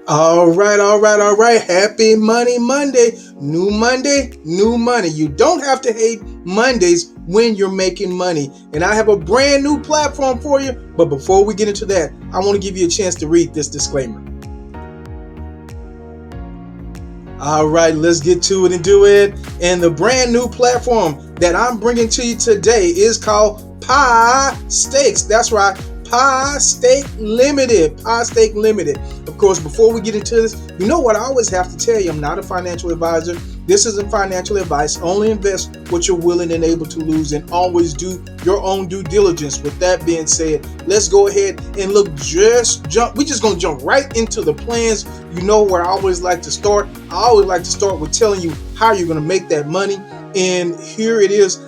All right. Happy Money Monday. New Monday, new money. You don't have to hate Mondays when you're making money. And I have a brand new platform for you. But before we get into that, I want to give you a chance to read this disclaimer. All right, let's get to it and do it. And the brand new platform that I'm bringing to you today is called Pi Stakes. That's right. Pi Stake Limited. Pi Stake Limited. Of course, before we get into this, you know what I always have to tell you, I'm not a financial advisor. This isn't financial advice. Only invest what you're willing and able to lose, and always do your own due diligence. With that being said, let's go ahead and we're just going to jump right into the plans. You know where I always like to start. I always like to start with telling you how you're going to make that money. And here it is.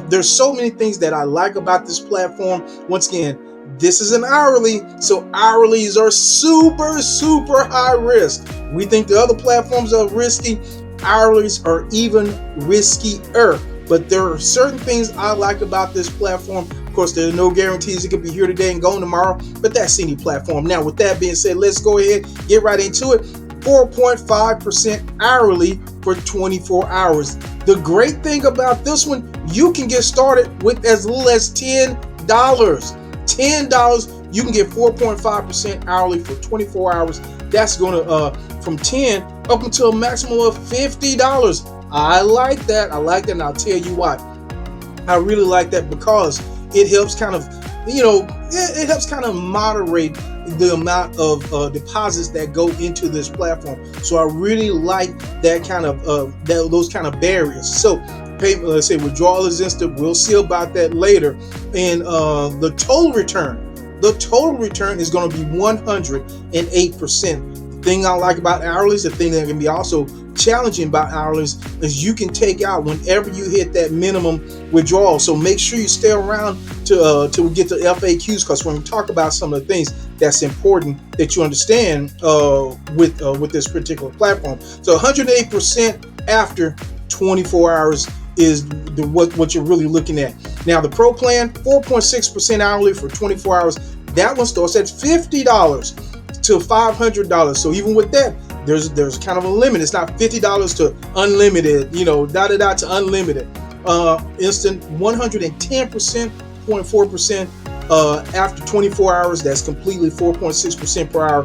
There's so many things that I like about this platform. Once again, this is an hourly, so hourlies are super high risk. We think the other platforms are risky. Hourlies are even riskier. But there are certain things I like about this platform. Of course, there are no guarantees. It could be here today and gone tomorrow, but that's any platform. Now, with that being said, let's go ahead, get right into it. 4.5% hourly for 24 hours. The great thing about this one, you can get started with as little as $10. $10, you can get 4.5% hourly for 24 hours. That's going to from 10 up until a maximum of $50. I like that. And I'll tell you why. I really like that because it helps kind of, it helps kind of moderate the amount of deposits that go into this platform. So I really like that kind of those kind of barriers. So payment, let's say withdrawal is instant. We'll see about that later. And the total return is going to be 108%. The thing I like about hourlies, the thing that can be also challenging about hourlies, is you can take out whenever you hit that minimum withdrawal. So make sure you stay around to get to FAQs, because when we talk about some of the things that's important that you understand with this particular platform. So 108% after 24 hours is what you're really looking at. Now the pro plan, 4.6% hourly for 24 hours. That one starts at $50 to $500. So even with that, there's kind of a limit. It's not $50 to unlimited, to unlimited. Instant 110.4% after 24 hours. That's completely 4.6% per hour.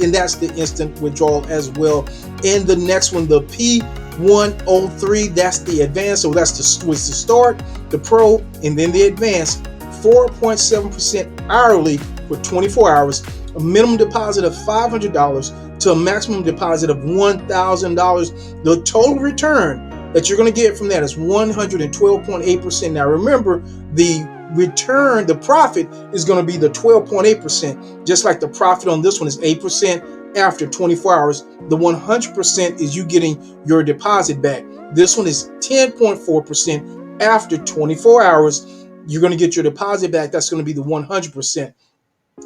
And that's the instant withdrawal as well. And the next one, the P103, that's the advanced. So that's the start, the pro, and then the advanced. 4.7% hourly for 24 hours. A minimum deposit of $500 to a maximum deposit of $1,000. The total return that you're going to get from that is 112.8%. Now remember, the return, the profit is going to be the 12.8%. Just like the profit on this one is 8% after 24 hours. The 100% is you getting your deposit back. This one is 10.4% after 24 hours. You're going to get your deposit back. That's going to be the 100%.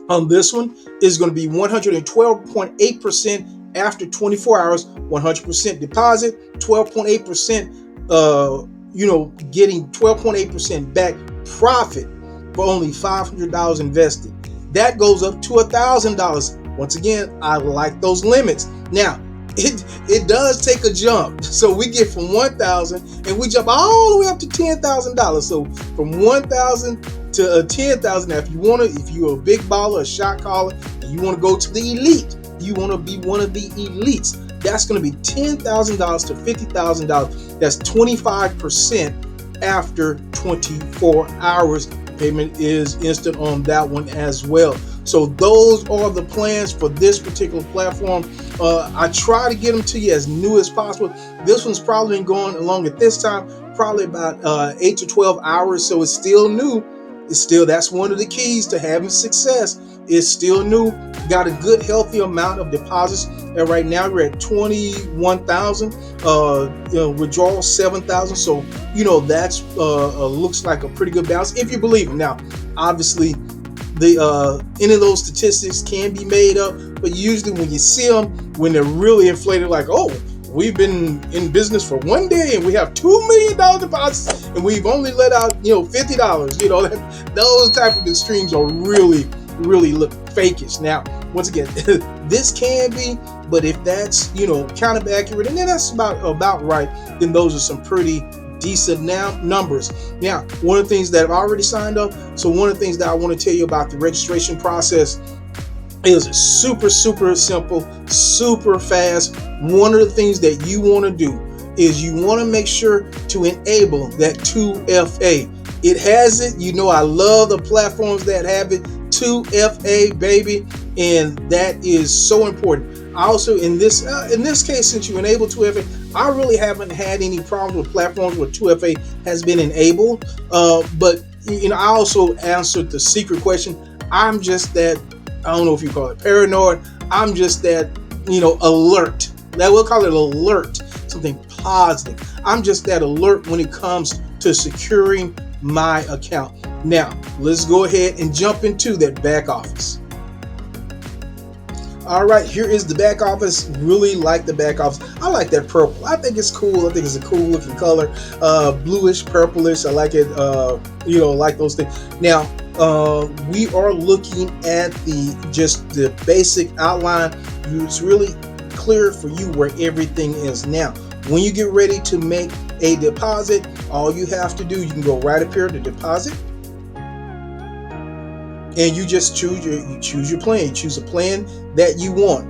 On this one is going to be 112.8% after 24 hours, 100% deposit, 12.8%, getting 12.8% back profit for only $500 invested. That goes up to $1,000. Once again, I like those limits. Now, it does take a jump. So we get from 1,000 and we jump all the way up to $10,000. So from 1,000 to 10,000. Now, if you're a big baller, a shot caller, and you want to go to the elite, you want to be one of the elites, that's going to be $10,000 to $50,000. That's 25% after 24 hours. Payment is instant on that one as well. So those are the plans for this particular platform. I try to get them to you as new as possible. This one's probably been going along at this time, probably about 8 to 12 hours. So it's still new. That's one of the keys to having success. It's still new. Got a good, healthy amount of deposits. And right now we're at 21,000. Withdrawal 7,000. So that's looks like a pretty good balance if you believe it. Now, obviously, any of those statistics can be made up, but usually when you see them, when they're really inflated, like, oh, we've been in business for one day and we have $2 million deposits and we've only let out $50. Those type of extremes are really really look fakish. Now, once again, this can be, but if that's kind of accurate, and then that's about right, then those are some pretty decent numbers. Now, one of the things that I've already signed up, so one of the things that I want to tell you about the registration process is super simple, super fast. One of the things that you want to do is you want to make sure to enable that 2FA. It has it. I love the platforms that have it. 2FA, baby, and that is so important. Also, in this case, since you enable 2FA, I really haven't had any problems with platforms where 2FA has been enabled. But I also answered the secret question. I'm just that, I don't know if you call it paranoid. I'm just that, alert. That we'll call it alert, something positive. I'm just that alert when it comes to securing my account. Now, let's go ahead and jump into that back office. All right, here is the back office. Really like the back office. I like that purple. I think it's cool. I think it's a cool looking color. Bluish, purplish. I like it. Like those things. Now, we are looking at the basic outline. It's really clear for you where everything is. Now, when you get ready to make a deposit, all you have to do, you can go right up here to deposit, and you just choose your plan. You choose a plan that you want.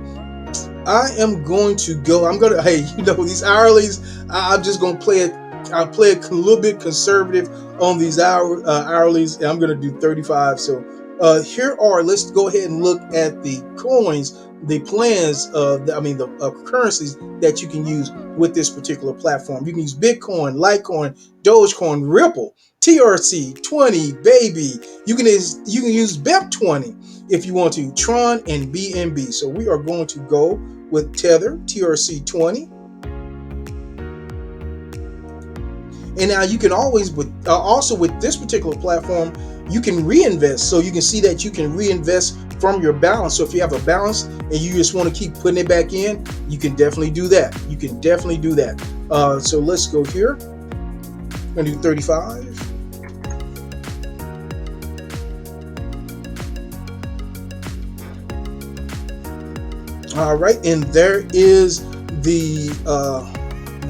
I am going to go. Hey, these hourlies. I'm just going to play it. I'll play a little bit conservative on these hourlies. And I'm going to do 35. So let's go ahead and look at the coins, the plans, the currencies that you can use with this particular platform. You can use Bitcoin, Litecoin, Dogecoin, Ripple, TRC20, baby. You can use BEP20 if you want to, Tron and BNB. So we are going to go with Tether, TRC20. And now you can always, also with this particular platform, you can reinvest. So you can see that you can reinvest from your balance. So if you have a balance and you just want to keep putting it back in, you can definitely do that. So let's go here. I'm going to do 35. All right, and there is the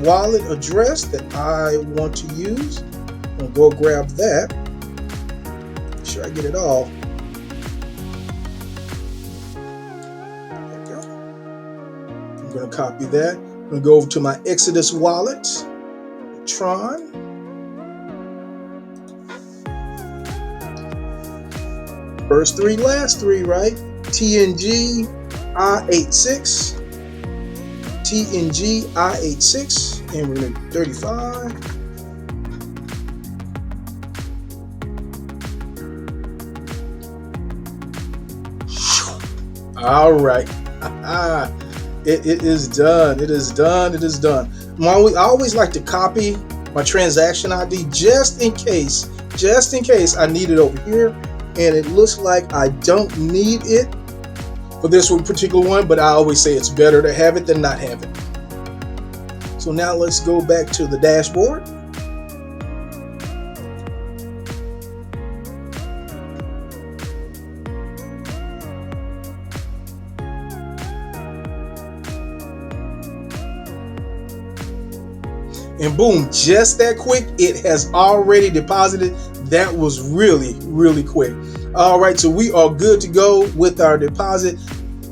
wallet address that I want to use. I'll go grab that. Make sure I get it all. There we go. I'm going to copy that. I'm going to go over to my Exodus wallet, Tron. First three, last three, right? TNG I86. TNG I86, and we're going to do 35. All right. It is done. It is done. I always like to copy my transaction ID just in case I need it over here, and it looks like I don't need it for this one particular one, but I always say it's better to have it than not have it. So now let's go back to the dashboard. And boom, just that quick, it has already deposited. That was really, really quick. All right, so we are good to go with our deposit.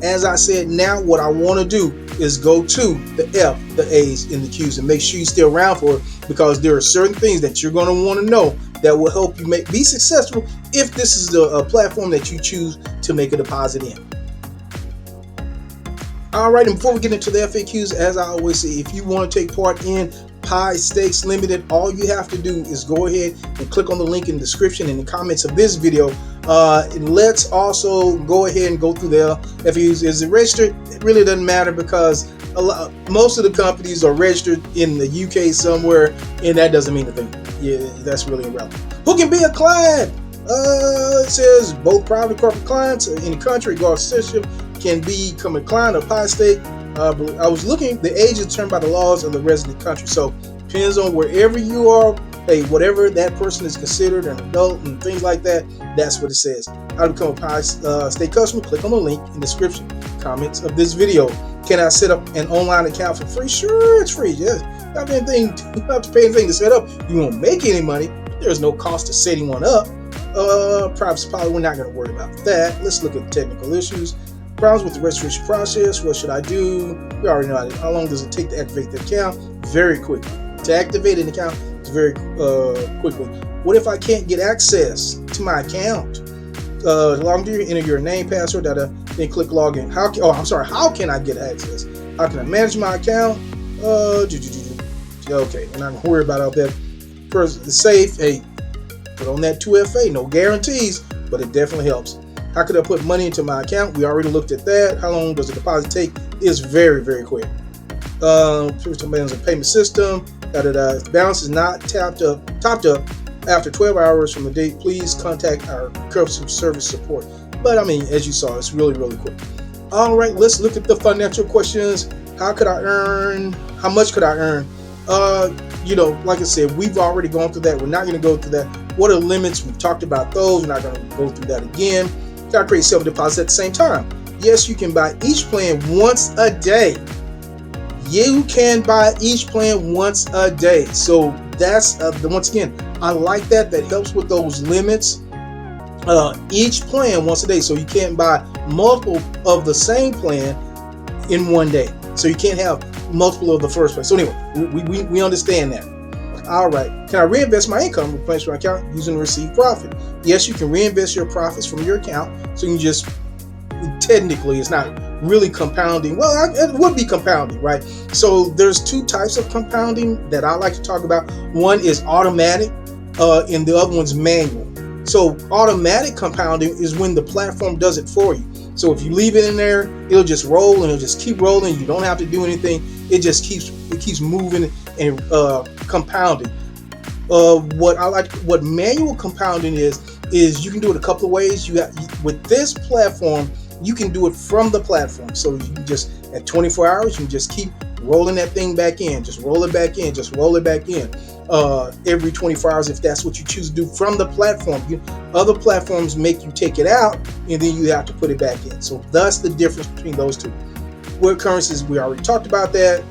As I said, now what I want to do is go to the F, the A's, and the Q's, and make sure you stay around for it, because there are certain things that you're going to want to know that will help you be successful if this is the platform that you choose to make a deposit in. All right, and before we get into the FAQs, as I always say, if you want to take part in Pi Stakes Limited, all you have to do is go ahead and click on the link in the description and the comments of this video. And let's also go ahead and go through the FAQs. Is it registered? It really doesn't matter, because most of the companies are registered in the UK somewhere, and that doesn't mean a thing. Yeah, that's really irrelevant. Who can be a client? It says both private and corporate clients in the country, regardless of citizenship, can become a client of Pi Stake. I was looking, the age is determined by the laws of the resident country. So depends on wherever you are hey, whatever that person is considered an adult and things like that, that's what it says. How to become a Pi State customer? Click on the link in the description comments of this video. Can I set up an online account for free? Sure, it's free. Yeah, you don't have to pay anything to set up. You won't make any money. There's no cost to setting one up. Privacy policy, we're not going to worry about that. Let's look at technical issues. Problems with the registration process. What should I do? We already know how long does it take to activate the account? Very quickly. To activate an account, it's very quickly. What if I can't get access to my account? Log in, enter your name, password, then click login. How can I get access? How can I manage my account? Okay, we're not gonna worry about all that. First, the safe. Hey, put on that 2FA. No guarantees, but it definitely helps. How could I put money into my account? We already looked at that. How long does the deposit take? It's very, very quick. Demands a payment system. Balance is not topped up after 12 hours from the date. Please contact our customer service support. But I mean, as you saw, it's really, really quick. All right, let's look at the financial questions. How could I earn? How much could I earn? Like I said, we've already gone through that. We're not going to go through that. What are the limits? We've talked about those. We're not going to go through that again. Can I create self-deposits at the same time? Yes, you can buy each plan once a day. You can buy each plan once a day. So that's once again, I like that. That helps with those limits. Each plan once a day. So you can't buy multiple of the same plan in one day. So you can't have multiple of the first plan. So anyway, we understand that. All right. Can I reinvest my income, replenish my account using received profit? Yes, you can reinvest your profits from your account. So you can just, technically, it's not really compounding. Well, it would be compounding, right? So there's two types of compounding that I like to talk about. One is automatic, and the other one's manual. So automatic compounding is when the platform does it for you. So if you leave it in there, it'll just roll and it'll just keep rolling. You don't have to do anything. It just keeps moving and compounding. What manual compounding is you can do it a couple of ways. With this platform, you can do it from the platform. So you can just, at 24 hours, you can just keep rolling that thing back in, just roll it back in, just roll it back in. Every 24 hours, if that's what you choose to do from the platform. Other platforms make you take it out and then you have to put it back in. So that's the difference between those two. What currencies, we already talked about that.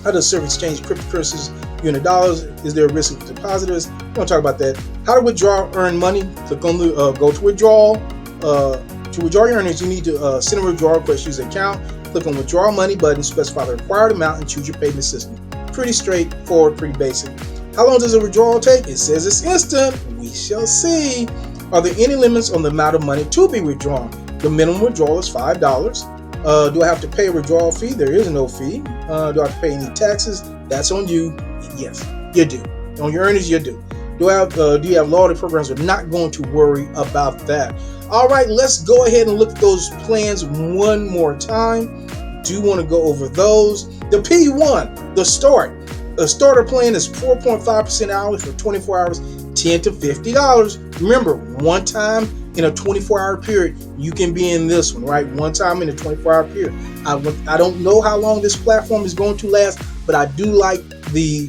How does service exchange cryptocurrencies, unit dollars? Is there a risk of depositors? We're going to talk about that. How to withdraw earned money? Click on the go to withdrawal. To withdraw your earnings, you need to send a withdrawal request, use an account. Click on withdraw money button, specify the required amount, and choose your payment system. Pretty straightforward, pretty basic. How long does a withdrawal take? It says it's instant. We shall see. Are there any limits on the amount of money to be withdrawn? The minimum withdrawal is $5. Do I have to pay a withdrawal fee? There is no fee. Do I have to pay any taxes? That's on you. Yes, you do. On your earnings, you do. Do you have loyalty programs? We're not going to worry about that. All right, let's go ahead and look at those plans one more time. Do want to go over those. The P1, the start. A starter plan is 4.5% hourly for 24 hours, $10 to $50. Remember, one time in a 24-hour period, you can be in this one, right? One time in a 24-hour period. I don't know how long this platform is going to last, but I do like the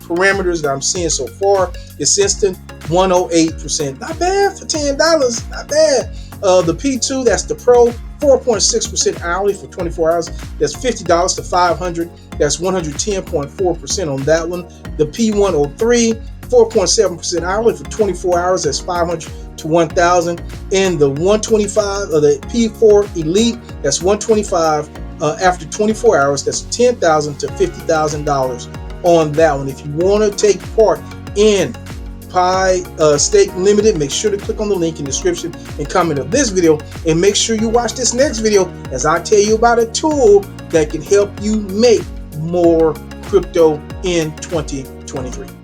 parameters that I'm seeing so far. It's instant, 108%. Not bad for $10. Not bad. The P2, that's the Pro, 4.6% hourly for 24 hours. That's $50 to $500. That's 110.4% on that one. The P103, 4.7% hourly for 24 hours. That's $500 to $1,000. And the 125, the P4 Elite, that's 125 after 24 hours. That's $10,000 to $50,000 on that one. If you want to take part in Pi Stake Limited, make sure to click on the link in the description and comment of this video, and make sure you watch this next video as I tell you about a tool that can help you make more crypto in 2023.